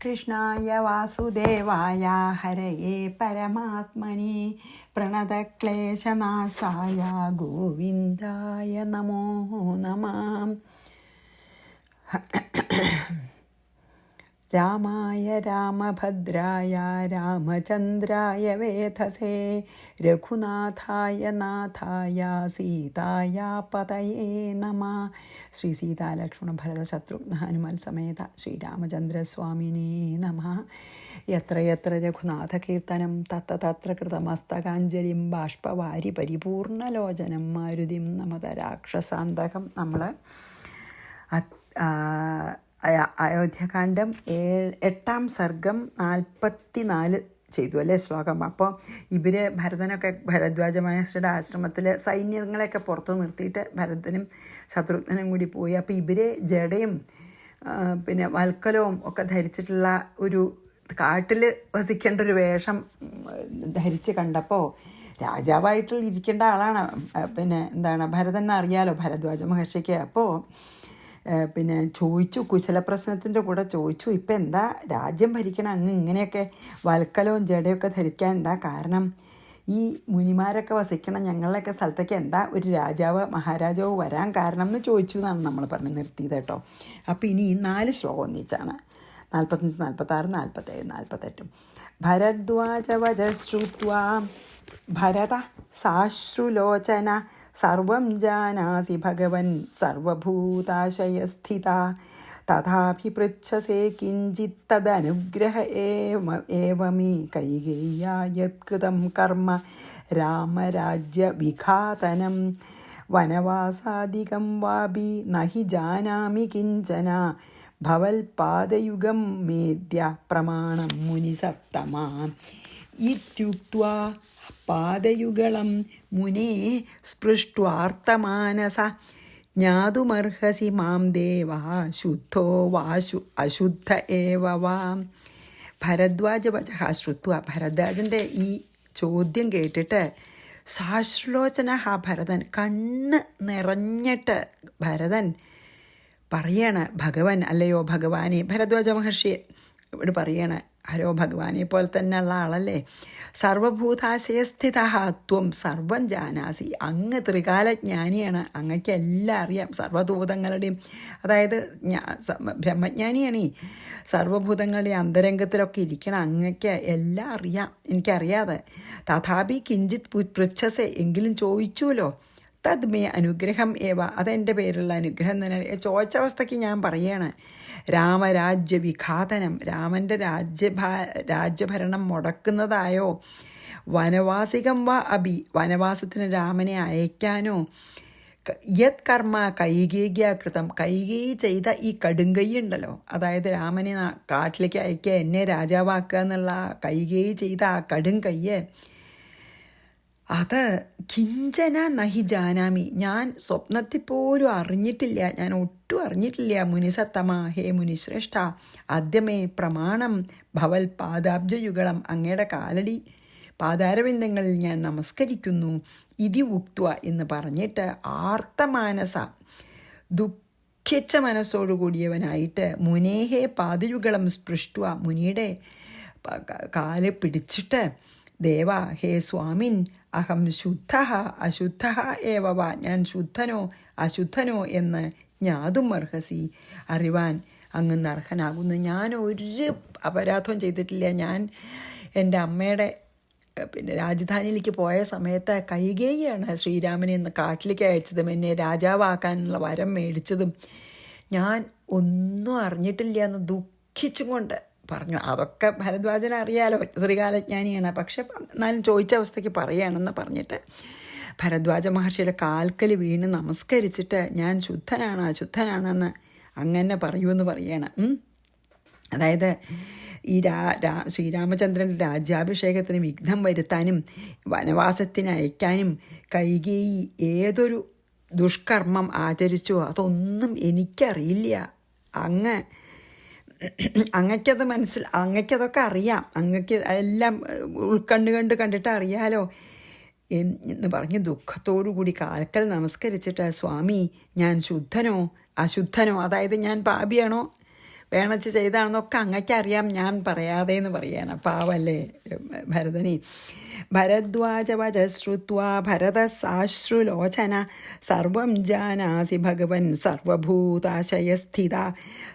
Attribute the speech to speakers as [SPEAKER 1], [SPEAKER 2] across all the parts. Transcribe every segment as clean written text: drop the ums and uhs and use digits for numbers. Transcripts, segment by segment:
[SPEAKER 1] കൃഷ്ണായ വാസുദേവായ ഹരയേ പരമാത്മനി പ്രണതക്ലേശനാശായ ഗോവിന്ദായ നമോ നമഃ. രാമായ രാമഭദ്രായ രാമചന്ദ്രായ വേധസേ രഘുനാഥായ നാഥായ സീതായ പതയേ നമഃ. ശ്രീ സീതാലക്ഷ്മണ ഭരത ശത്രുഘ്ന ഹനുമാൻ സമേത ശ്രീരാമചന്ദ്രസ്വാമിനേ നമഃ. യത്ര യത്ര രഘുനാഥകീർത്തനം തത്ര തത്ര കൃതമസ്തകാഞ്ജലിം ബാഷ്പവാരി പരിപൂർണലോചനം മാരുതിം നമത രാക്ഷസാന്തകം. നമ്മൾ അയോധ്യകാന്ഡം 8-ാം സർഗം 44 ചെയ്തു അല്ലേ ശ്ലോകം. അപ്പോൾ ഇവർ ഭരദ്വാജ മഹർഷിയുടെ ആശ്രമത്തിൽ സൈന്യങ്ങളെയൊക്കെ പുറത്ത് നിർത്തിയിട്ട് ഭരതനും ശത്രുഘ്നനും കൂടി പോയി. അപ്പോൾ ഇവർ ജടയും പിന്നെ വൽക്കലവും ഒക്കെ ധരിച്ചിട്ടുള്ള ഒരു കാട്ടിൽ വസിക്കേണ്ട ഒരു വേഷം ധരിച്ച് കണ്ടപ്പോൾ രാജാവായിട്ട് ഇരിക്കേണ്ട ആളാണ് പിന്നെ ഭരതൻ അറിയാലോ ഭരദ്വാജ മഹർഷിക്ക്. അപ്പോൾ പിന്നെ ചോദിച്ചു, കുശലപ്രശ്നത്തിൻ്റെ കൂടെ ചോദിച്ചു, ഇപ്പം എന്താ രാജ്യം ഭരിക്കണം അങ്ങ് ഇങ്ങനെയൊക്കെ വൽക്കലവും ജടയൊക്കെ ധരിക്കാൻ എന്താ കാരണം? ഈ മുനിമാരൊക്കെ വസിക്കണം ഞങ്ങളുടെയൊക്കെ സ്ഥലത്തേക്ക് എന്താ ഒരു രാജാവ് മഹാരാജാവ് വരാൻ കാരണം എന്ന് ചോദിച്ചു എന്നാണ് നമ്മൾ പറഞ്ഞ് നിർത്തിയത് കേട്ടോ. അപ്പോൾ ഇനി 4 ശ്ലോകം ഒന്നിച്ചാണ് 45, 46, 47, 48. ഭരദ്വാജവചശ്രുത്വാ ഭരത സാശ്രുലോചന സർവം ജാനാസി ഭഗവൻ സർവഭൂതാശയസ്ഥിത തഥാപി പൃച്ഛസേ കിഞ്ചിത് തദനുഗ്രഹ ഏവമേ കൈകേയ്യാ യത്കൃതം കർമ്മ രാമരാജ്യവിഘാതനം വനവാസാദികം വാപി നഹി ജാനാമി കിഞ്ചന ഭവൽപാദയുഗം മേദ്യ പ്രമാണം മുനിസത്തമാ ഇത്യുക്ത്വാ പാദയുഗളം മുനേ സ്പൃഷ്ട്വാർത്തമാനസ ജ്ഞാതുമർഹസി മാം ദേവാ ശുദ്ധോ വാശു അശുദ്ധ ഏവ വാം. ഭരദ്വാജവചഃ ശ്രുത്വ, ഭരദ്വാജൻ്റെ ഈ ചോദ്യം കേട്ടിട്ട് സാശ്രുലോചന ഭരതൻ, കണ്ണ് നിറഞ്ഞിട്ട് ഭരതൻ പറയാണ്, ഭഗവൻ അല്ലയോ ഭഗവാനെ, ഭരദ്വാജ മഹർഷിയെ ഇവിടെ പറയാണ്, ഹരോ ഭഗവാനെ പോലെ തന്നെ ഉള്ള ആളല്ലേ, സർവഭൂതാശയസ്ഥിത ത്വം സർവം ജാനാസി, അങ്ങ് ത്രികാലജ്ഞാനിയാണ്, അങ്ങക്ക് എല്ലാം അറിയാം, സർവഭൂതങ്ങളുടെയും, അതായത് ബ്രഹ്മജ്ഞാനിയാണ്, ഈ സർവഭൂതങ്ങളുടെയും അന്തരംഗത്തിലൊക്കെ ഇരിക്കണം, അങ്ങക്ക് എല്ലാം അറിയാം, എനിക്കറിയാതെ. തഥാപി കിഞ്ചിത് പൃച്ഛസെ, എങ്കിലും ചോദിച്ചുല്ലോ, തദ് മേ അനുഗ്രഹം ഏവ, അതെൻ്റെ പേരുള്ള അനുഗ്രഹം തന്നെ. ചോദിച്ച അവസ്ഥയ്ക്ക് ഞാൻ പറയാണ്, രാമരാജ്യവിഘാതനം, രാമൻ്റെ രാജ്യഭരണം മുടക്കുന്നതായോ, വനവാസികം വ അഭി, വനവാസത്തിന് രാമനെ അയക്കാനോ, യത് കർമ്മ കൈകേയ്യാ കൃതം, കൈകേയി ചെയ്ത ഈ കടുങ്കൈ ഉണ്ടല്ലോ, അതായത് രാമനെ കാട്ടിലേക്ക് അയക്കുക, എന്നെ രാജാവാക്കുക എന്നുള്ള കൈകേയി ചെയ്ത ആ കടുങ്കയ്യ്, അത് കിഞ്ചന നഹി ജാനാമി, ഞാൻ സ്വപ്നത്തിൽ പോലും അറിഞ്ഞിട്ടില്ല, ഞാൻ ഒട്ടും അറിഞ്ഞിട്ടില്ല. മുനിസത്തമ, ഹേ മുനിശ്രേഷ്ഠ, ആദ്യമേ പ്രമാണം ഭവൽ പാദാബ്ജയുഗളം, അങ്ങയുടെ കാലടി പാതാരവിന്ദങ്ങളിൽ ഞാൻ നമസ്കരിക്കുന്നു. ഇതി ഉക്ത്വ എന്ന് പറഞ്ഞിട്ട് ആർത്തമാനസ, ദുഃഖിച്ച മനസ്സോടുകൂടിയവനായിട്ട്, മുനേഹേ പാദയുഗളം സ്പൃഷ്ടുവ, മുനിയുടെ കാല് പിടിച്ചിട്ട്, ദേവ ഹേ സ്വാമിൻ അഹം ശുദ്ധ അശുദ്ധ ഏവവ, ഞാൻ ശുദ്ധനോ അശുദ്ധനോ എന്ന് ജ്ഞാതും അർഹസി, അറിവാൻ അങ്ങ് അർഹനാകുന്നു. ഞാൻ ഒരു അപരാധവും ചെയ്തിട്ടില്ല. ഞാൻ എൻ്റെ അമ്മയുടെ പിന്നെ രാജധാനിയിലേക്ക് പോയ സമയത്ത് കൈകേയിയാണ് ശ്രീരാമനെ ഇന്ന് കാട്ടിലേക്ക് അയച്ചതും എന്നെ രാജാവാക്കാനുള്ള വരം മേടിച്ചതും. ഞാൻ ഒന്നും അറിഞ്ഞിട്ടില്ല എന്ന് ദുഃഖിച്ചും കൊണ്ട് പറഞ്ഞു. അതൊക്കെ ഭരദ്വാജന അറിയാലോ, ത്രികാലജ്ഞാനിയാണ്, പക്ഷെ എന്നാലും ചോദിച്ച അവസ്ഥയ്ക്ക് പറയുകയാണെന്ന് പറഞ്ഞിട്ട് ഭരദ്വാജ മഹർഷിയുടെ കാൽക്കൽ വീണ് നമസ്കരിച്ചിട്ട്, ഞാൻ ശുദ്ധനാണ് അശുദ്ധനാണെന്ന് അങ്ങനെ പറയൂന്ന് പറയണം. അതായത് ഈ ശ്രീരാമചന്ദ്രൻ്റെ രാജ്യാഭിഷേകത്തിന് വിഘ്നം വരുത്താനും വനവാസത്തിന് അയക്കാനും കൈകേയി ഏതൊരു ദുഷ്കർമ്മം ആചരിച്ചോ അതൊന്നും എനിക്കറിയില്ല. അങ്ങക്കത് അങ്ങക്കതൊക്കെ അറിയാം, അങ്ങക്ക് എല്ലാം കണ്ടിട്ട് അറിയാലോ എന്ന് പറഞ്ഞ് ദുഃഖത്തോടു കൂടി കാൽക്കൽ നമസ്കരിച്ചിട്ട്, സ്വാമി ഞാൻ ശുദ്ധനോ അശുദ്ധനോ, അതായത് ഞാൻ പാപിയാണോ വേണച്ച് ചെയ്താണെന്നൊക്കെ അങ്ങയ്ക്കറിയാം, ഞാൻ പറയാതെ എന്ന് പറയാണ്. പാവല്ലേ ഭരതനെ. ഭരദ്വാജവച ശ്രുത്വാ ഭരതസാശ്രുലോചന സർവം ജാനാസി ഭഗവൻ സർവഭൂതാശയസ്ഥിത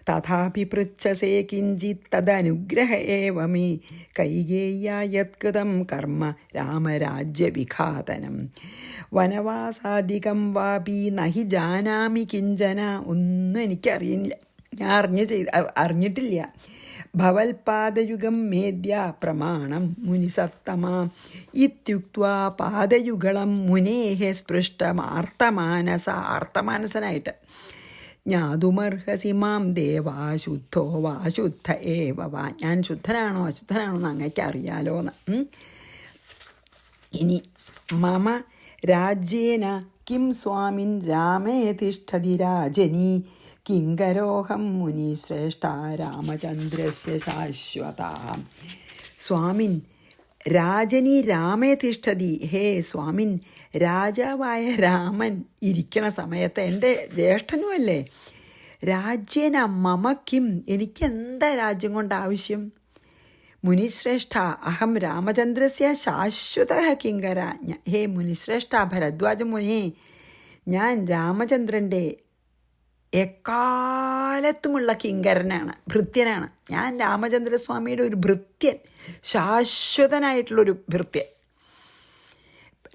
[SPEAKER 1] തഥാപി പൃച്ഛസേ കിഞ്ചിത് തദനുഗ്രഹ ഏവ മേ കൈകേയ്യാ യത്കൃതം കർമ്മ രാമരാജ്യവിഘാതനം വനവാസാധികം വാപി നഹി ജാനാമി കിഞ്ചന. ഒന്നും എനിക്കറിയില്ല, ഞാൻ അറിഞ്ഞിട്ടില്ല. ഭവൽപാദയുഗം മേദ്യ പ്രമാണം മുനിസത്തമ ഇത്യുക്ത്വാ പാദയുഗളം മുനേഹ സ്പൃഷ്ടമാർത്തമാനസ. ആർത്തമാനസനായിട്ട് ജ്ഞാതുമർഹസി മാം ദേവാ ശുദ്ധോ വാ ശുദ്ധ ഏവ വാ. ഞാൻ ശുദ്ധനാണോ അശുദ്ധനാണോ എന്ന് അങ്ങയ്ക്ക് അറിയാലോന്ന്. ഇനി മമ രാജ്യേന കിം സ്വാമിൻ രാമേ തിഷ്ഠതി രാജനി കിങ്കരോഹം മുനിശ്രേഷ്ഠ രാമചന്ദ്രസ്യ ശാശ്വത. സ്വാമിൻ രാജനി രാമേ തിഷ്ഠതി. ഹേ സ്വാമിൻ, രാജാവായ രാമൻ ഇരിക്കണ സമയത്ത് എൻ്റെ ജ്യേഷ്ഠനുമല്ലേ. രാജ്യേന മമ കിം, എനിക്കെന്താ രാജ്യം കൊണ്ട് ആവശ്യം. മുനിശ്രേഷ്ഠ അഹം രാമചന്ദ്രസ്യ ശാശ്വത കിങ്കര. ഹേ മുനിശ്രേഷ്ഠ, ഭരദ്വാജ മുനിയെ, ഞാൻ രാമചന്ദ്രൻ്റെ എക്കാലത്തുമുള്ള കിങ്കരനാണ്, ഭൃത്യനാണ്. ഞാൻ രാമചന്ദ്രസ്വാമിയുടെ ഒരു ഭൃത്യൻ, ശാശ്വതനായിട്ടുള്ളൊരു ഭൃത്യൻ.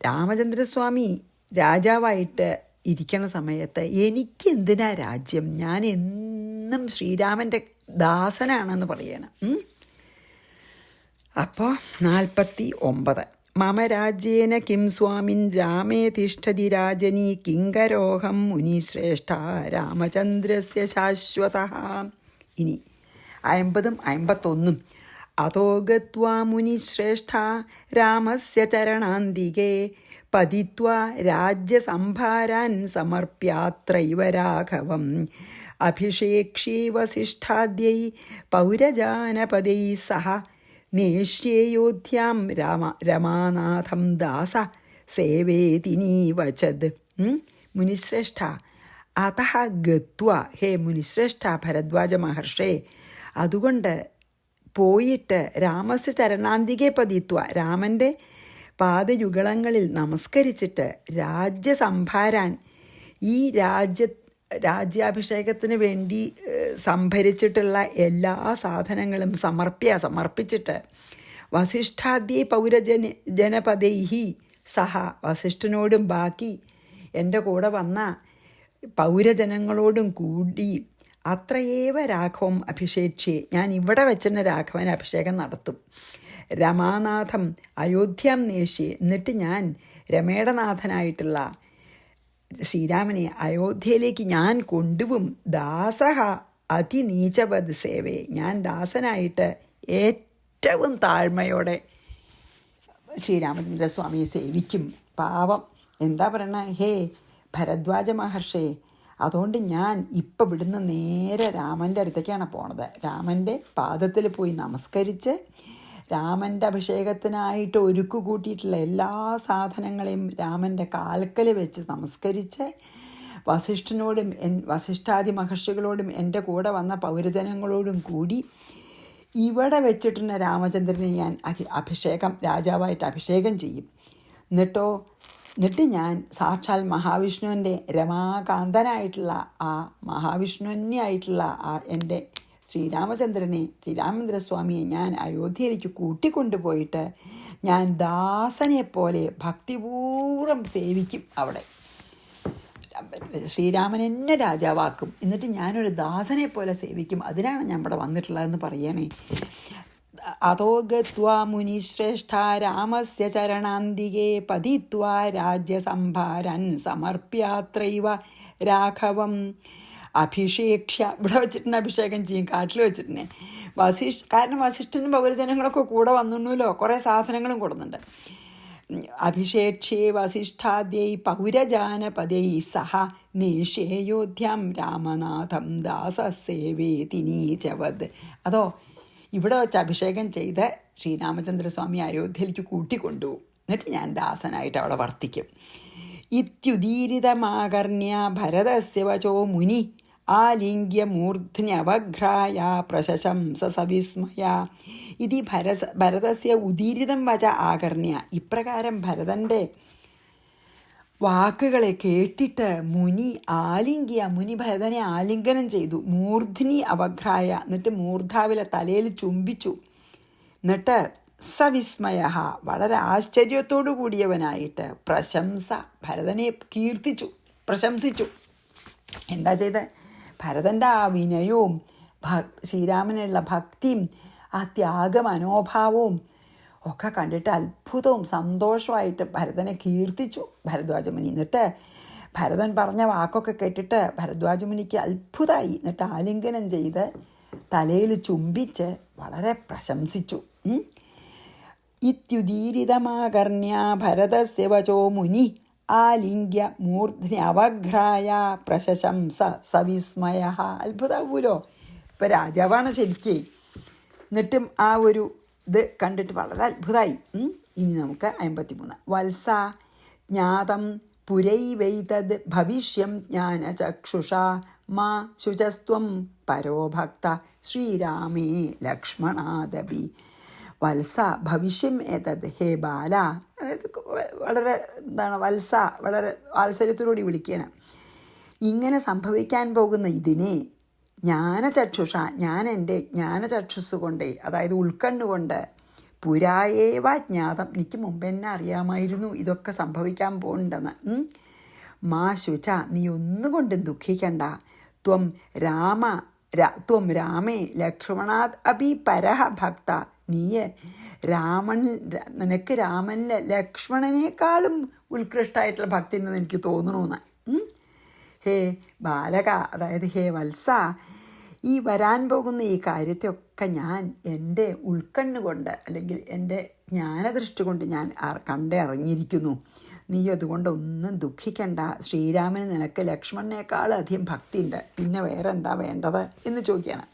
[SPEAKER 1] രാമചന്ദ്രസ്വാമി രാജാവായിട്ട് ഇരിക്കണ സമയത്ത് എനിക്കെന്തിനാ രാജ്യം, ഞാൻ എന്നും ശ്രീരാമൻ്റെ ദാസനാണെന്ന് പറയണം. അപ്പോൾ 49 മമ രാജ്യേന കിം സ്വാമിൻ രാമേ തിഷ്ഠതി രാജനി കിങ്കരോഹം മുനിശ്രേഷ്ഠ രാമചന്ദ്രസ്യ ശാശ്വത. ഇനി 50 51 അതോ ഗത്വാ മുനിശ്രേഷ്ഠ രാമസ്യ ചരണാന്തികേ പതിത്വാ രാജ്യസംഭാരാൻ സമർപ്യാത്രൈവ രാഘവം അഭിഷേക്ഷീ വസിഷ്ഠാദ്യൈ പൗരജാനപദൈ സഹ നേഷ്യേയോധ്യാം രമാനാഥം ദാസ സേവേതിനീവചത്. മുനിശ്രേഷ്ഠ അതഃ ഗത്വ. ഹേ മുനിശ്രേഷ്ഠ, ഭരദ്വാജ മഹർഷേ, അതുകൊണ്ട് പോയിട്ട് രാമസ്യ ചരണാന്തികെ പതിത്വ, രാമൻ്റെ പാദയുഗളങ്ങളിൽ നമസ്കരിച്ചിട്ട് രാജ്യസംഭാരാൻ, ഈ രാജ്യാഭിഷേകത്തിന് വേണ്ടി സംഭരിച്ചിട്ടുള്ള എല്ലാ സാധനങ്ങളും സമർപ്പിച്ചിട്ട് വസിഷ്ഠാദ്യേ ജനപദൈഹി സഹ, വസിഷ്ഠനോടും ബാക്കി എൻ്റെ കൂടെ വന്ന പൗരജനങ്ങളോടും കൂടി അത്രയേവ രാഘവം അഭിഷേക്ഷ്യേ, ഞാൻ ഇവിടെ വെച്ചെന്നെ രാഘവന് അഭിഷേകം നടത്തും. രമാനാഥം അയോധ്യാം നേശ്യേ, എന്നിട്ട് ഞാൻ രമയുടെ നാഥനായിട്ടുള്ള ശ്രീരാമനെ അയോധ്യയിലേക്ക് ഞാൻ കൊണ്ടുപോകും. ദാസഹ അതിനീചവത് സേവേ, ഞാൻ ദാസനായിട്ട് ഏറ്റവും താഴ്മയോടെ ശ്രീരാമചന്ദ്രസ്വാമിയെ സേവിക്കും. പാവം എന്താ പറയണ, ഹേ ഭരദ്വാജ മഹർഷേ, അതുകൊണ്ട് ഞാൻ ഇപ്പം ഇവിടുന്ന് നേരെ രാമൻ്റെ അടുത്തേക്കാണ് പോണത്. രാമൻ്റെ പാദത്തിൽ പോയി നമസ്കരിച്ച് രാമൻ്റെ അഭിഷേകത്തിനായിട്ട് ഒരുക്കു കൂട്ടിയിട്ടുള്ള എല്ലാ സാധനങ്ങളെയും രാമൻ്റെ കാൽക്കൽ വെച്ച് നമസ്കരിച്ച് വസിഷ്ഠനോടും വസിഷ്ഠാദി മഹർഷികളോടും എൻ്റെ കൂടെ വന്ന പൗരജനങ്ങളോടും കൂടി ഇവിടെ വെച്ചിട്ടുള്ള രാമചന്ദ്രനെ ഞാൻ രാജാവായിട്ട് അഭിഷേകം ചെയ്യും. എന്നിട്ട് ഞാൻ സാക്ഷാൽ മഹാവിഷ്ണുവിൻ്റെ രമാകാന്തനായിട്ടുള്ള ആ മഹാവിഷ്ണുവിനായിട്ടുള്ള ആ എൻ്റെ ശ്രീരാമചന്ദ്രസ്വാമിയെ ഞാൻ അയോധ്യയിലേക്ക് കൂട്ടിക്കൊണ്ടുപോയിട്ട് ഞാൻ ദാസനെ പോലെ ഭക്തിപൂർവ്വം സേവിക്കും. അവിടെ ശ്രീരാമൻ എന്നെ രാജാവാക്കും, എന്നിട്ട് ഞാനൊരു ദാസനെ പോലെ സേവിക്കും. അതിനാണ് ഞാൻ ഇവിടെ വന്നിട്ടുള്ളതെന്ന് പറയണേ. അതോ ഗത്വാ മുനിശ്രേഷ്ഠ രാമസ്യ ചരണാന്തികേ പതിത്വാ രാജ്യസംഭാരൻ സമർപ്യാത്രൈവ രാഘവം അഭിഷേക്ഷ. ഇവിടെ വെച്ചിട്ടുണ്ട് അഭിഷേകം ചെയ്യും, കാട്ടിൽ വെച്ചിട്ടുണ്ട്. കാരണം വസിഷ്ഠനും പൗരജനങ്ങളൊക്കെ കൂടെ വന്നിട്ടുണ്ടല്ലോ, കുറേ സാധനങ്ങളും കൊടുക്കുന്നുണ്ട്. അഭിഷേക്ഷേ വസിഷ്ഠാദ്യൈ പൗരജാനപദൈ സഹ നേഷ്യേയോധ്യാം രാമനാഥം ദാസസേവേതിനീചവത്. അതോ ഇവിടെ വെച്ച് അഭിഷേകം ചെയ്ത് ശ്രീരാമചന്ദ്രസ്വാമി അയോധ്യയിലേക്ക് കൂട്ടിക്കൊണ്ടുപോകും. എന്നിട്ട് ഞാൻ ദാസനായിട്ട് അവിടെ വർത്തിക്കും. ഇത്യുദീരിതമാകർണ്യ ഭരതസ്യ വചോ മുനി ആലിംഗ്യ മൂർധ്ന്യവഘ്രായ പ്രശംസ സവിസ്മയ ഇതി ഭരതസ്യ ഉദീരിതം വച ആകർണ്യ. ഇപ്രകാരം ഭരതൻ്റെ വാക്കുകളെ കേട്ടിട്ട് മുനി ഭരതനെ ആലിംഗനം ചെയ്തു. മൂർധ്നി അവഘ്രായ, എന്നിട്ട് മൂർധാവിലെ തലയിൽ ചുംബിച്ചു. എന്നിട്ട് സവിസ്മയ, വളരെ ആശ്ചര്യത്തോടു കൂടിയവനായിട്ട് ഭരതനെ പ്രശംസിച്ചു. എന്താ ചെയ്ത്? ഭരതൻ്റെ ആ വിനയവും ശ്രീരാമനുള്ള ഭക്തിയും ആ ത്യാഗമനോഭാവവും ഒക്കെ കണ്ടിട്ട് അത്ഭുതവും സന്തോഷമായിട്ട് ഭരതനെ കീർത്തിച്ചു ഭരദ്വാജമുനി. എന്നിട്ട് ഭരതൻ പറഞ്ഞ വാക്കൊക്കെ കേട്ടിട്ട് ഭരദ്വാജമുനിക്ക് അത്ഭുതമായി. എന്നിട്ട് ആലിംഗനം ചെയ്ത് തലയിൽ ചുംബിച്ച് വളരെ പ്രശംസിച്ചു. ഇത്യുദീരിതമാകർണ്യ ഭരതസ്യ വചോ മുനി ആലിംഗ്യ മൂർധ്ന്യവഘ്രായ പ്രശംസ സവിസ്മയ. അത്ഭുതമാവൂലോ, ഇപ്പം രാജാവാണ് ശരിക്കേ. എന്നിട്ടും ആ ഒരു ഇത് കണ്ടിട്ട് വളരെ അത്ഭുതമായി. ഇനി നമുക്ക് 53. വത്സ ജ്ഞാതം പുരൈവൈതദ് ഭവിഷ്യം ജ്ഞാനചക്ഷുഷ മാ ശുചസ്ത്വം പരോഭക്ത ശ്രീരാമേ ലക്ഷ്മണാദപി. വത്സ ഭവിഷ്യം ഏതത്, ഹേ ബാല. അതായത് വളരെ വത്സ, വളരെ വാത്സല്യത്തോടുകൂടി വിളിക്കണം. ഇങ്ങനെ സംഭവിക്കാൻ പോകുന്ന ഇതിനെ ജ്ഞാനചക്ഷുഷ, ഞാൻ എൻ്റെ ജ്ഞാനചക്ഷുസ് കൊണ്ട്, അതായത് ഉൾക്കണ്ണുകൊണ്ട്, പുരായേവ ജ്ഞാതം, എനിക്ക് മുമ്പ് തന്നെ അറിയാമായിരുന്നു ഇതൊക്കെ സംഭവിക്കാൻ പോകുന്നുണ്ടെന്ന്. മാ ശുച, നീ ഒന്നുകൊണ്ടും ദുഃഖിക്കണ്ട. ത്വം രാമേ ലക്ഷ്മണാത് അപി പരഹ ഭക്ത. നിനക്ക് രാമനിലെ ലക്ഷ്മണനേക്കാളും ഉത്കൃഷ്ടമായിട്ടുള്ള ഭക്തി ഉണ്ടെന്ന് എനിക്ക് തോന്നണമെന്ന്. ഹേ ബാലക, അതായത് ഹേ വത്സ, ഈ വരാൻ പോകുന്ന ഈ കാര്യത്തെയൊക്കെ ഞാൻ എൻ്റെ ഉൾക്കണ്ണുകൊണ്ട്, അല്ലെങ്കിൽ എൻ്റെ ജ്ഞാനദൃഷ്ടി കൊണ്ട് ഞാൻ കണ്ടറിഞ്ഞിരിക്കുന്നു. നീ അതുകൊണ്ട് ഒന്നും ദുഃഖിക്കണ്ട. ശ്രീരാമന് നിനക്ക് ലക്ഷ്മണനേക്കാളധികം ഭക്തിയുണ്ട്. പിന്നെ വേറെ എന്താ വേണ്ടത് എന്ന് ചോദിക്കുകയാണ്.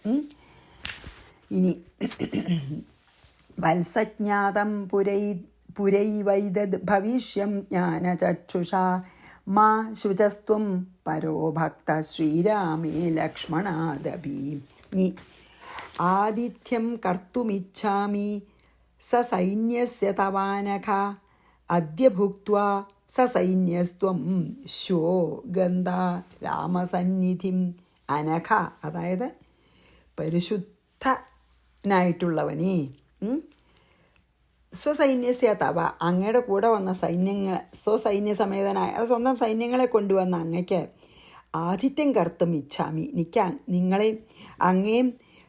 [SPEAKER 1] ഇനി വത്സജ്ഞാതം പുരൈവൈതദ് ഭവിഷ്യം ജ്ഞാനചക്ഷുഷ മാ ശുചസ്ത്വം പരോഭക്ത ശ്രീരാമേ ലക്ഷ്മണാദപി. ആതിഥ്യം കർത്തുമിച്ഛാമി സസൈന്യസ്യ തവാനഘ അദ്യ ഭുക്ത്വാ സസൈന്യസ്ത്വം ശ്വോ ഗന്ധ രാമസന്നിധിം അനഘ. അതായത് പരിശുദ്ധനായിട്ടുള്ളവനെ, സ്വസൈന്യസ്യ തവ, അങ്ങയുടെ കൂടെ വന്ന സൈന്യങ്ങൾ, സ്വസൈന്യസമേതനായ, അത് സ്വന്തം സൈന്യങ്ങളെ കൊണ്ടുവന്ന അങ്ങയ്ക്ക് ആതിഥ്യം കർത്തും ഇച്ഛാമി, നിങ്ങളെയും അങ്ങേയും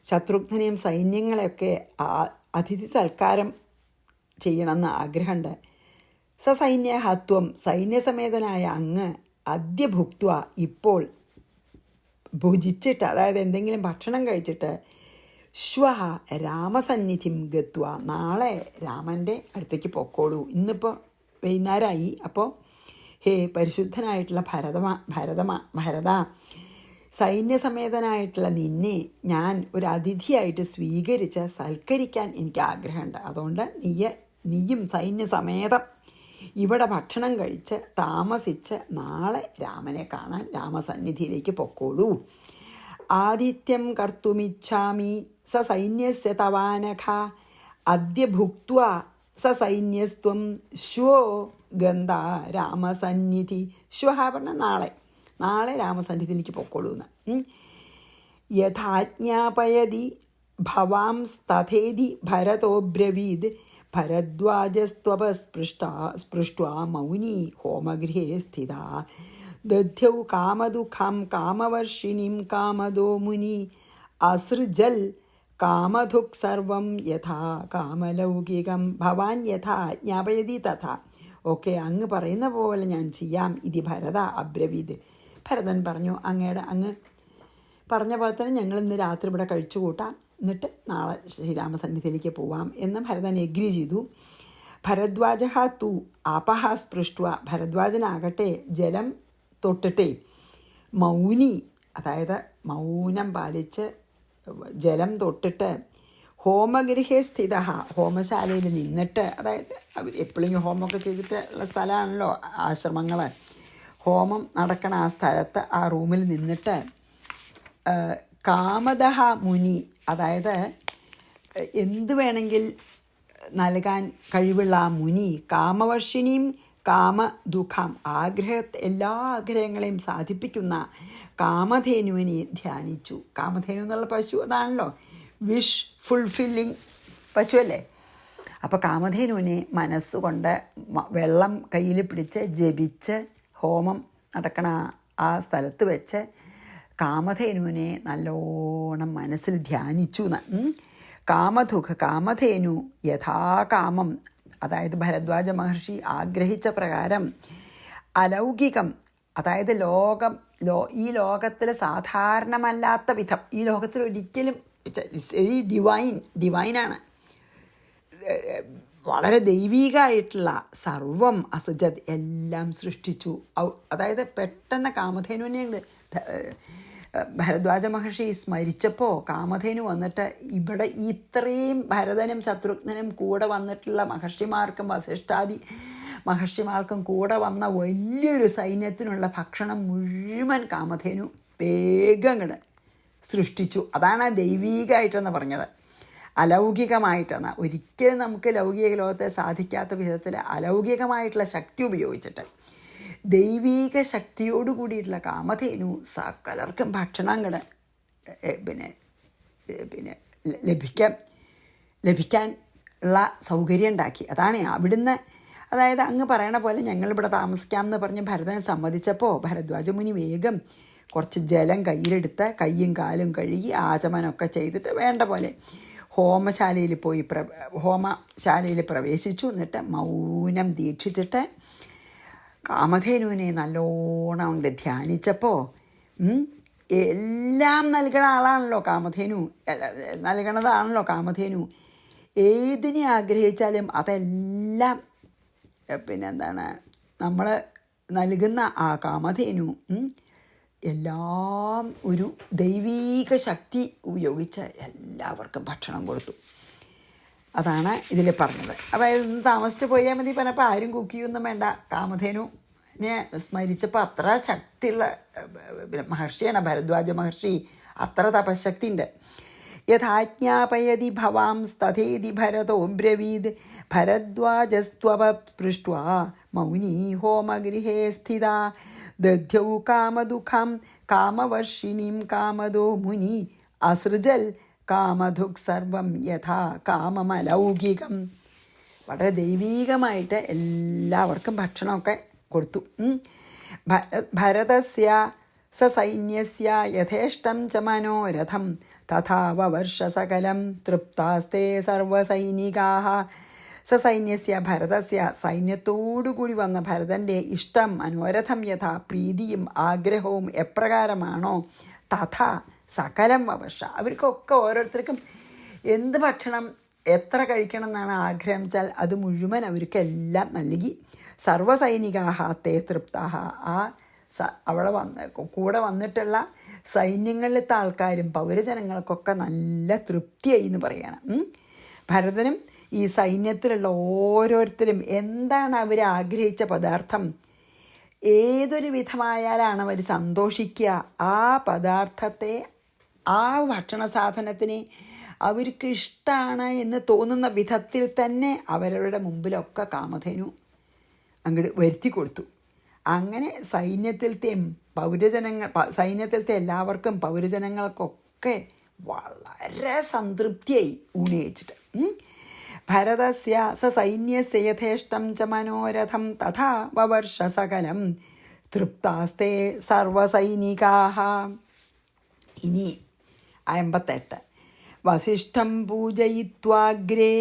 [SPEAKER 1] ശത്രുഘ്നെയും സൈന്യങ്ങളെയൊക്കെ അതിഥി സൽക്കാരം ചെയ്യണമെന്ന് ആഗ്രഹമുണ്ട്. സസൈന്യഹത്വം, സൈന്യസമേതനായ അങ്ങ് അദ്യ ഭുക്ത്വ, ഇപ്പോൾ ഭുജിച്ചിട്ട്, അതായത് എന്തെങ്കിലും ഭക്ഷണം കഴിച്ചിട്ട്, ശ്വഹ രാമസന്നിധിം ഗത്വ, നാളെ രാമൻ്റെ അടുത്തേക്ക് പൊക്കോളൂ. ഇന്നിപ്പോൾ വൈകുന്നേരമായി. അപ്പോൾ ഹേ പരിശുദ്ധനായിട്ടുള്ള ഭരത, സൈന്യസമേതനായിട്ടുള്ള നിന്നെ ഞാൻ ഒരു അതിഥിയായിട്ട് സ്വീകരിച്ച് സൽക്കരിക്കാൻ എനിക്ക് ആഗ്രഹമുണ്ട്. അതുകൊണ്ട് നീയും സൈന്യസമേതം ഇവിടെ ഭക്ഷണം കഴിച്ച് താമസിച്ച് നാളെ രാമനെ കാണാൻ രാമസന്നിധിയിലേക്ക് പൊക്കോളൂ. ആതിഥ്യം കർത്തുമിച്ഛാമി സസൈന്യസ്യ തവാനഘ അദ്യ ഭുക്ത്വാ സസൈന്യസ്ത്വം ശ്വോ ഗന്ധ രാമസന്നിധി. ശ്വഹ പറഞ്ഞാൽ നാളെ രാമസന്നിധിയിലേക്ക് പൊക്കോളൂ എന്ന്. യഥാജ്ഞാപയതി ഭവാംസ്തഥേതി ഭരതോബ്രവീദ് ഭരദ്വാജസ്ത്വപസ്പൃഷ്ട്വാ മൗനി ഹോമഗൃഹേ സ്ഥിത ദധ്യൗ കാമദുഃഖം കാമവർഷിണീം കാമദോ മുനി അസൃജൽ കാമധുക് സർവം യഥാ കാമലൗകികം ഭവാൻ യഥാ ജ്ഞാപയതി തഥാ. ഓക്കെ, അങ്ങ് പറയുന്ന പോലെ ഞാൻ ചെയ്യാം. ഇത് ഭരത അബ്രവീത്. ഭരതൻ പറഞ്ഞു, അങ്ങ് പറഞ്ഞ പോലെ തന്നെ ഞങ്ങൾ ഇന്ന് രാത്രി ഇവിടെ കഴിച്ചു കൂട്ടാം, എന്നിട്ട് നാളെ ശ്രീരാമസന്നിധിയിലേക്ക് പോവാം എന്ന് ഭരതൻ എഗ്രി ചെയ്തു. ഭരദ്വാജ തു ആപഹ സ്പൃഷ്ട്വ, ഭരദ്വാജനാകട്ടെ ജലം തൊട്ടിട്ടേ മൗനി, അതായത് മൗനം പാലിച്ച് ജലം തൊട്ടിട്ട് ഹോമഗൃഹേ സ്ഥിത, ഹോമശാലയിൽ നിന്നിട്ട്, അതായത് അവർ എപ്പോഴും ഹോമമൊക്കെ ചെയ്തിട്ട് ഉള്ള സ്ഥലമാണല്ലോ ആശ്രമങ്ങൾ, ഹോമം നടക്കണ ആ സ്ഥലത്ത് ആ റൂമിൽ നിന്നിട്ട് കാമദഹ മുനി, അതായത് എന്ത് വേണമെങ്കിൽ നൽകാൻ കഴിവുള്ള ആ മുനി കാമവർഷിണിയും കാമദുഃഖം എല്ലാ ആഗ്രഹങ്ങളെയും സാധിപ്പിക്കുന്ന കാമധേനുവിനെ ധ്യാനിച്ചു. കാമധേനു എന്നുള്ള പശു അതാണല്ലോ, വിഷ് ഫുൾഫില്ലിങ് പശു അല്ലേ. അപ്പോൾ കാമധേനുവിനെ മനസ്സുകൊണ്ട് വെള്ളം കയ്യിൽ പിടിച്ച് ജപിച്ച് ഹോമം നടക്കണ ആ സ്ഥലത്ത് വെച്ച് കാമധേനുവിനെ നല്ലോണം മനസ്സിൽ ധ്യാനിച്ചു എന്ന്. കാമധേനു യഥാകാമം, അതായത് ഭരദ്വാജ മഹർഷി ആഗ്രഹിച്ച പ്രകാരം അലൗകികം, അതായത് ഈ ലോകത്തിൽ സാധാരണമല്ലാത്ത വിധം, ഈ ലോകത്തിൽ ഒരിക്കലും വെരി ഡിവൈനാണ്, വളരെ ദൈവികമായിട്ടുള്ള സർവം അസുജത് എല്ലാം സൃഷ്ടിച്ചു. അതായത് പെട്ടെന്ന് കാമധേനുവിനെ ഭരദ്വാജ മഹർഷി സ്മരിച്ചപ്പോൾ കാമധേനു വന്നിട്ട് ഇവിടെ ഇത്രയും ഭരതനും ശത്രുഘ്നനും കൂടെ വന്നിട്ടുള്ള മഹർഷിമാർക്കും വസിഷ്ഠാദി മഹർഷിമാർക്കും കൂടെ വന്ന വലിയൊരു സൈന്യത്തിനുള്ള ഭക്ഷണം മുഴുവൻ കാമധേനു വേഗം സൃഷ്ടിച്ചു. അതാണ് ദൈവീകമായിട്ടെന്ന് പറഞ്ഞത്, അലൗകികമായിട്ടാണ്. ഒരിക്കലും നമുക്ക് ലൗകിക ലോകത്തെ സാധിക്കാത്ത വിധത്തിൽ അലൗകികമായിട്ടുള്ള ശക്തി ഉപയോഗിച്ചിട്ട് ദൈവീക ശക്തിയോട് കൂടിയിട്ടുള്ള കാമധേനു സകലർക്കും ഭക്ഷണം ലഭിക്കാൻ ഉള്ള സൗകര്യം ഉണ്ടാക്കി. അതാണ് അവിടുന്ന്, അതായത് അങ്ങ് പറയണ പോലെ ഞങ്ങളിവിടെ താമസിക്കാം എന്ന് പറഞ്ഞ് ഭരതനെ സമ്മതിച്ചപ്പോൾ ഭരദ്വാജമുനി വേഗം കുറച്ച് ജലം കയ്യിലെടുത്ത് കയ്യും കാലും കഴുകി ആചമനമൊക്കെ ചെയ്തിട്ട് വേണ്ട പോലെ ഹോമശാലയിൽ പ്രവേശിച്ചു. എന്നിട്ട് മൗനം ദീക്ഷിച്ചിട്ട് കാമധേനുവിനെ നല്ലോണം കൊണ്ട് ധ്യാനിച്ചപ്പോൾ എല്ലാം നൽകണ ആളാണല്ലോ കാമധേനു, നൽകണതാണല്ലോ കാമധേനു. ഏതിനെ ആഗ്രഹിച്ചാലും അതെല്ലാം നമ്മൾ നൽകുന്ന ആ കാമധേനു എല്ലാം ഒരു ദൈവീക ശക്തി ഉപയോഗിച്ച് എല്ലാവർക്കും ഭക്ഷണം കൊടുത്തു. അതാണ് ഇതിൽ പറഞ്ഞത്. അപ്പോൾ ഇന്ന് താമസിച്ച് പോയാൽ മതി പറഞ്ഞപ്പോൾ ആരും കുക്ക് ചെയ്യൊന്നും വേണ്ട. കാമധേനുവിനെ സ്മരിച്ചപ്പോൾ അത്ര ശക്തിയുള്ള മഹർഷിയാണ് ഭരദ്വാജ മഹർഷി, അത്ര തപശക്തി ഉണ്ട്. യഥാജ്ഞാപയതി ഭവാംസ്തഥേതി ഭരതോ ബ്രവീദ് ഭരദ്വാജസ്ത്വപൃഷ്ട്വാ മൗനീ ഹോമഗൃഹേ സ്ഥിത ദധ്യൗ കാമദുഃഖം കാമവർഷിണീം കാമദോ മുനി അസൃജൽ കാമധുക് സർവം യഥാ കാമമലൗകികം. വളരെ ദൈവീകമായിട്ട് എല്ലാവർക്കും ഭക്ഷണമൊക്കെ കൊടുത്തു. ഭരതസ്യ സൈന്യസ്യ യഥേഷ്ടം ച മനോരഥം തഥാവവർഷ സകലം തൃപ്താസ്തേ സർവസൈനികാः. സൈന്യസ്യ ഭരതസ്യ സൈന്യത്തോടുകൂടി വന്ന ഭരതൻ്റെ ഇഷ്ടം മനോരഥം യഥാ പ്രീതിയും ആഗ്രഹവും എപ്രകാരമാണോ തഥാ സകലം വവർഷ, അവർക്കൊക്കെ ഓരോരുത്തർക്കും എന്ത് ഭക്ഷണം എത്ര കഴിക്കണം എന്നാണ് ആഗ്രഹം വെച്ചാൽ അത് മുഴുവൻ അവർക്കെല്ലാം നൽകി. സർവസൈനികാः തേ തൃപ്താः, അവിടെ കൂടെ വന്നിട്ടുള്ള സൈന്യങ്ങളിലത്തെ ആൾക്കാരും പൗരജനങ്ങൾക്കൊക്കെ നല്ല തൃപ്തിയായി എന്ന് പറയുകയാണ്. ഭരതനും ഈ സൈന്യത്തിലുള്ള ഓരോരുത്തരും എന്താണ് അവർ ആഗ്രഹിച്ച പദാർത്ഥം, ഏതൊരു വിധമായാലാണ് അവർ സന്തോഷിക്കുക, ആ പദാർത്ഥത്തെ ആ ഭക്ഷണ സാധനത്തിനെ അവർക്ക് ഇഷ്ടമാണ് എന്ന് തോന്നുന്ന വിധത്തിൽ തന്നെ അവരവരുടെ മുമ്പിലൊക്കെ കാമധേനു അങ്ങോട്ട് വരുത്തി കൊടുത്തു. അങ്ങനെ സൈന്യത്തിലത്തെ എല്ലാവർക്കും പൗരജനങ്ങൾക്കൊക്കെ വളരെ സംതൃപ്തിയായി ഊണ് കഴിച്ചിട്ട്. ഭരതസ്യ സൈന്യസ്യ യഥേഷ്ടം ച മനോരഥം തഥാ വവർഷ സകലം തൃപ്താസ്തേ സർവസൈനികാः. ഇനി 58 വസിഷ്ഠം പൂജയിത്വാഗ്രേ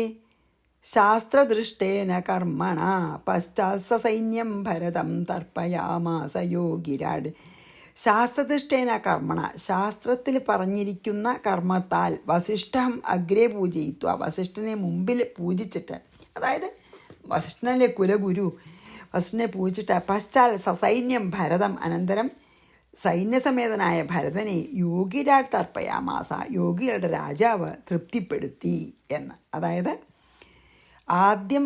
[SPEAKER 1] ശാസ്ത്രദൃഷ്ടേന കർമ്മണ പശ്ചാത് സൈന്യം ഭരതം തർപ്പയാമാസ യോഗിരാട്. ശാസ്ത്രദൃഷ്ടേന കർമ്മണ, ശാസ്ത്രത്തിൽ പറഞ്ഞിരിക്കുന്ന കർമ്മത്താൽ വസിഷ്ഠം അഗ്രേ പൂജയിത്വ, വസിഷ്ഠനെ മുമ്പിൽ പൂജിച്ചിട്ട്, അതായത് വസിഷ്ഠനല്ലേ കുലഗുരു, വസിഷ്ഠനെ പൂജിച്ചിട്ട് പശ്ചാൽ സൈന്യം ഭരതം, അനന്തരം സൈന്യസമേതനായ ഭരതനെ യോഗിരാട് തർപ്പയാമാസ, യോഗികളുടെ രാജാവ് തൃപ്തിപ്പെടുത്തി എന്ന്. അതായത് ആദ്യം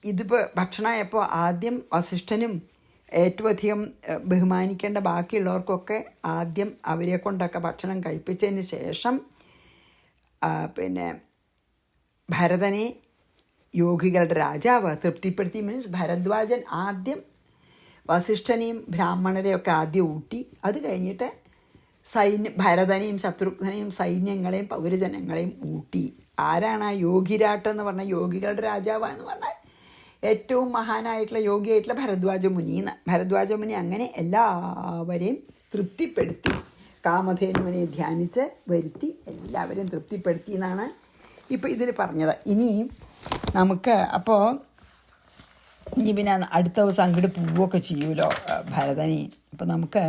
[SPEAKER 1] ഇതിപ്പോൾ ഭക്ഷണമായപ്പോൾ ആദ്യം വസിഷ്ഠനും ഏറ്റവും അധികം ബഹുമാനിക്കേണ്ട ബാക്കിയുള്ളവർക്കൊക്കെ ആദ്യം അവരെ കൊണ്ടൊക്കെ ഭക്ഷണം കഴിപ്പിച്ചതിന് ശേഷം പിന്നെ ഭരതനെ യോഗികളുടെ രാജാവ് തൃപ്തിപ്പെടുത്തി. മീൻസ് ഭരദ്വാജൻ ആദ്യം വസിഷ്ഠനെയും ബ്രാഹ്മണരെയൊക്കെ ആദ്യം ഊട്ടി, അത് കഴിഞ്ഞിട്ട് ഭരതനെയും ശത്രുഘ്നെയും സൈന്യങ്ങളെയും പൗരജനങ്ങളെയും ഊട്ടി. ആരാണ് ആ യോഗിരാട്ടെന്ന് പറഞ്ഞാൽ? യോഗികളുടെ രാജാവാന്ന് പറഞ്ഞാൽ ഏറ്റവും മഹാനായിട്ടുള്ള യോഗിയായിട്ടുള്ള ഭരദ്വാജ മുനിന്ന്. ഭരദ്വാജ മുനി അങ്ങനെ എല്ലാവരെയും തൃപ്തിപ്പെടുത്തി, കാമധേനുവിനെ ധ്യാനിച്ച് വരുത്തി എല്ലാവരെയും തൃപ്തിപ്പെടുത്തി എന്നാണ് ഇപ്പോൾ ഇതിൽ പറഞ്ഞത്. ഇനി നമുക്ക് അപ്പോൾ ഇനി പിന്നെ അടുത്ത ദിവസം അങ്ങോട്ട് പോവുകയൊക്കെ ചെയ്യുമല്ലോ ഭരതനെ. അപ്പോൾ നമുക്ക്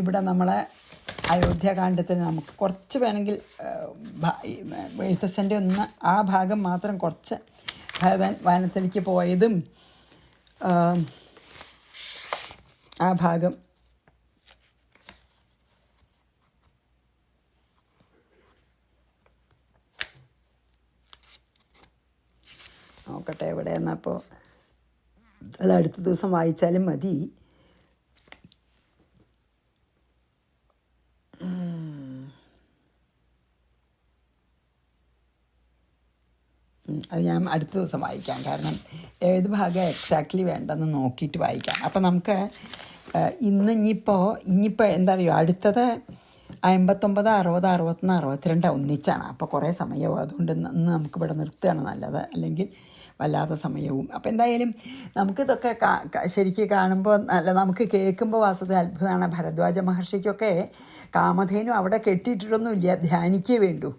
[SPEAKER 1] ഇവിടെ നമ്മളെ അയോധ്യാകാന്ഡത്തിൽ നമുക്ക് കുറച്ച് വേണമെങ്കിൽ എഴുത്തച്ഛൻ്റെ ഒന്ന് ആ ഭാഗം മാത്രം കുറച്ച് ഭരതൻ വനത്തിലേക്ക് പോയതും ആ ഭാഗം നോക്കട്ടെ എവിടെയെന്നാ. അപ്പോൾ അത് അടുത്ത ദിവസം വായിച്ചാലും മതി. അത് ഞാൻ അടുത്ത ദിവസം വായിക്കാം, കാരണം ഏത് ഭാഗം എക്സാക്ട്ലി വേണ്ടെന്ന് നോക്കിയിട്ട് വായിക്കാം. അപ്പം നമുക്ക് ഇനിയിപ്പോൾ എന്താ പറയുക, അടുത്തത് 59, 60, 61, 62 ഒന്നിച്ചാണ്. അപ്പോൾ കുറേ സമയവും, അതുകൊണ്ട് ഇന്ന് നമുക്കിവിടെ നിർത്തുകയാണ് നല്ലത്, അല്ലെങ്കിൽ വല്ലാത്ത സമയവും. അപ്പോൾ എന്തായാലും നമുക്കിതൊക്കെ ശരിക്കും കാണുമ്പോൾ നമുക്ക് കേൾക്കുമ്പോൾ വാസ്തവത്തിൽ അത്ഭുതമാണ്. ഭരദ്വാജ മഹർഷിക്കൊക്കെ കാമധേനു അവിടെ കെട്ടിയിട്ടിട്ടൊന്നുമില്ല, ധ്യാനിക്കേ വേണ്ടൂ.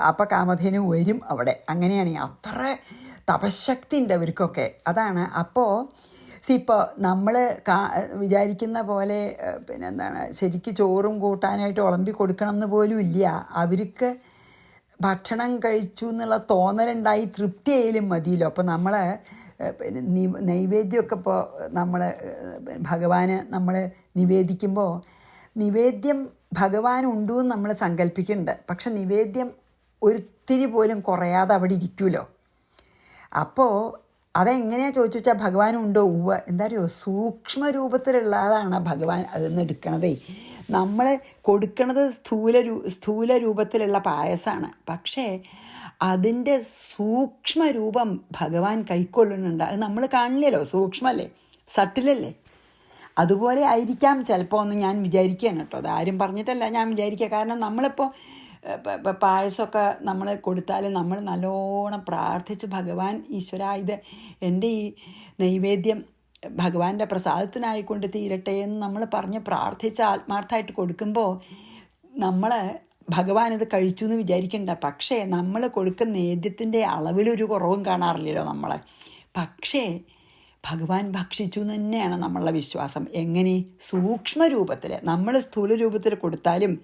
[SPEAKER 1] അപ്പോൾ കാമധേനു വരും അവിടെ. അങ്ങനെയാണ്, അത്ര തപശക്തി ഉണ്ട് അവർക്കൊക്കെ. അതാണ്. അപ്പോൾ ഇപ്പോൾ നമ്മൾ വിചാരിക്കുന്ന പോലെ പിന്നെ എന്താണ് ശരിക്കും ചോറും കൂട്ടാനായിട്ട് വിളമ്പി കൊടുക്കണം എന്ന് പോലും ഇല്ല. അവർക്ക് ഭക്ഷണം കഴിച്ചു എന്നുള്ള തോന്നലുണ്ടായി തൃപ്തിയായാലും മതിയല്ലോ. അപ്പോൾ നമ്മൾ പിന്നെ നൈവേദ്യമൊക്കെ ഇപ്പോൾ നമ്മൾ ഭഗവാന് നമ്മൾ നിവേദിക്കുമ്പോൾ നിവേദ്യം ഭഗവാനുണ്ടു എന്ന് നമ്മൾ സങ്കല്പിക്കുന്നുണ്ട്. പക്ഷെ നിവേദ്യം ഒരിത്തിരി പോലും കുറയാതെ അവിടെ ഇരിക്കുമല്ലോ. അപ്പോൾ അതെങ്ങനെയാണ് ചോദിച്ചു വെച്ചാൽ ഭഗവാനുണ്ടോ? ഉവ്വ്. എന്താ പറയുക, സൂക്ഷ്മ രൂപത്തിലുള്ളതാണ് ഭഗവാൻ അതിൽ നിന്ന് എടുക്കണതേ. നമ്മൾ കൊടുക്കണത് സ്ഥൂല രൂപത്തിലുള്ള പായസമാണ്. പക്ഷേ അതിൻ്റെ സൂക്ഷ്മ രൂപം ഭഗവാൻ കൈക്കൊള്ളുന്നുണ്ട്. അത് നമ്മൾ കാണില്ലല്ലോ, സൂക്ഷ്മല്ലേ, സട്ടിലല്ലേ. അതുപോലെ ആയിരിക്കാം ചിലപ്പോൾ എന്ന് ഞാൻ വിചാരിക്കുകയാണ് കേട്ടോ. അതാരും പറഞ്ഞിട്ടല്ല, ഞാൻ വിചാരിക്കുക. കാരണം നമ്മളിപ്പോൾ പായസമൊക്കെ നമ്മൾ കൊടുത്താൽ നമ്മൾ നല്ലോണം പ്രാർത്ഥിച്ച് ഭഗവാൻ ഈശ്വര ഇത് എൻ്റെ ഈ നൈവേദ്യം ഭഗവാന്റെ പ്രസാദത്തിനായിക്കൊണ്ട് തീരട്ടെ എന്ന് നമ്മൾ പറഞ്ഞ് പ്രാർത്ഥിച്ച് ആത്മാർത്ഥമായിട്ട് കൊടുക്കുമ്പോൾ നമ്മൾ ഭഗവാൻ ഇത് കഴിച്ചു എന്ന് വിചാരിക്കണ്ട. പക്ഷേ നമ്മൾ കൊടുക്കുന്ന നേദ്യത്തിൻ്റെ അളവിലൊരു കുറവും കാണാറില്ലല്ലോ നമ്മളെ. പക്ഷേ ഭഗവാൻ ഭക്ഷിച്ചു എന്ന് തന്നെയാണ് നമ്മളുടെ വിശ്വാസം. എങ്ങനെ? സൂക്ഷ്മ രൂപത്തിൽ. നമ്മൾ സ്ഥൂല രൂപത്തിൽ കൊടുത്താലും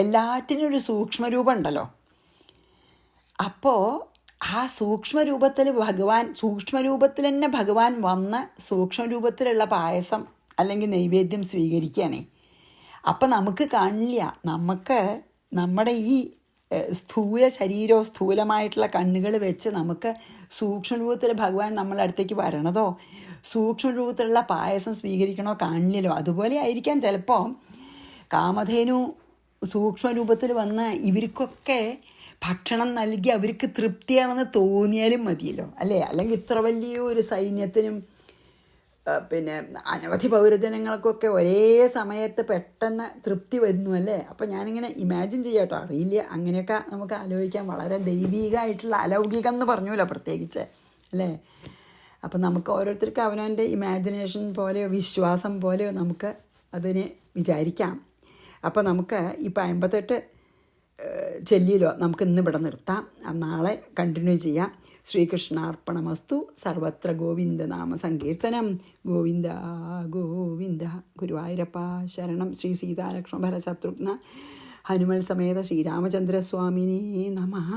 [SPEAKER 1] എല്ലാറ്റിനും ഒരു സൂക്ഷ്മരൂപം ഉണ്ടല്ലോ. അപ്പോൾ ആ സൂക്ഷ്മരൂപത്തിൽ സൂക്ഷ്മരൂപത്തിൽ തന്നെ ഭഗവാൻ വന്ന് സൂക്ഷ്മരൂപത്തിലുള്ള പായസം അല്ലെങ്കിൽ നൈവേദ്യം സ്വീകരിക്കുകയാണേ. അപ്പം നമുക്ക് കാണില്ല, നമുക്ക് നമ്മുടെ ഈ സ്ഥൂലമായിട്ടുള്ള കണ്ണുകൾ വെച്ച് നമുക്ക് സൂക്ഷ്മരൂപത്തിൽ ഭഗവാൻ നമ്മളെ അടുത്തേക്ക് വരണതോ സൂക്ഷ്മരൂപത്തിലുള്ള പായസം സ്വീകരിക്കണോ കാണില്ലല്ലോ. അതുപോലെ ആയിരിക്കാം ചിലപ്പോൾ കാമധേനു സൂക്ഷ്മരൂപത്തിൽ വന്ന് ഇവർക്കൊക്കെ ഭക്ഷണം നൽകി അവർക്ക് തൃപ്തിയാണെന്ന് തോന്നിയാലും മതിയല്ലോ, അല്ലേ? അല്ലെങ്കിൽ ഇത്ര വലിയൊരു സൈന്യത്തിനും പിന്നെ അനവധി പൗരജനങ്ങൾക്കൊക്കെ ഒരേ സമയത്ത് പെട്ടെന്ന് തൃപ്തി വരുന്നു, അല്ലേ? അപ്പോൾ ഞാനിങ്ങനെ ഇമാജിൻ ചെയ്യാം കേട്ടോ, അറിയില്ല. അങ്ങനെയൊക്കെ നമുക്ക് ആലോചിക്കാം. വളരെ ദൈവികമായിട്ടുള്ള അലൗകികം എന്ന് പറഞ്ഞല്ലോ പ്രത്യേകിച്ച്, അല്ലേ? അപ്പം നമുക്ക് ഓരോരുത്തർക്ക് അവനവൻ്റെ ഇമാജിനേഷൻ പോലെയോ വിശ്വാസം പോലെയോ നമുക്ക് അതിനെ വിചാരിക്കാം. അപ്പോൾ നമുക്ക് ഇപ്പോൾ 58 ചെല്ലിയിലോ നമുക്ക് ഇന്ന് ഇവിടെ നിർത്താം. നാളെ കണ്ടിന്യൂ ചെയ്യാം. ശ്രീകൃഷ്ണാർപ്പണമസ്തു. സർവത്ര ഗോവിന്ദനാമ സങ്കീർത്തനം. ഗോവിന്ദ ഗോവിന്ദ. ഗുരുവായൂരപ്പ ശരണം. ശ്രീ സീതാലക്ഷ്മണ ഭരശത്രുഘ്ന ഹനുമൽ സമേത ശ്രീരാമചന്ദ്രസ്വാമിനേ നമഃ.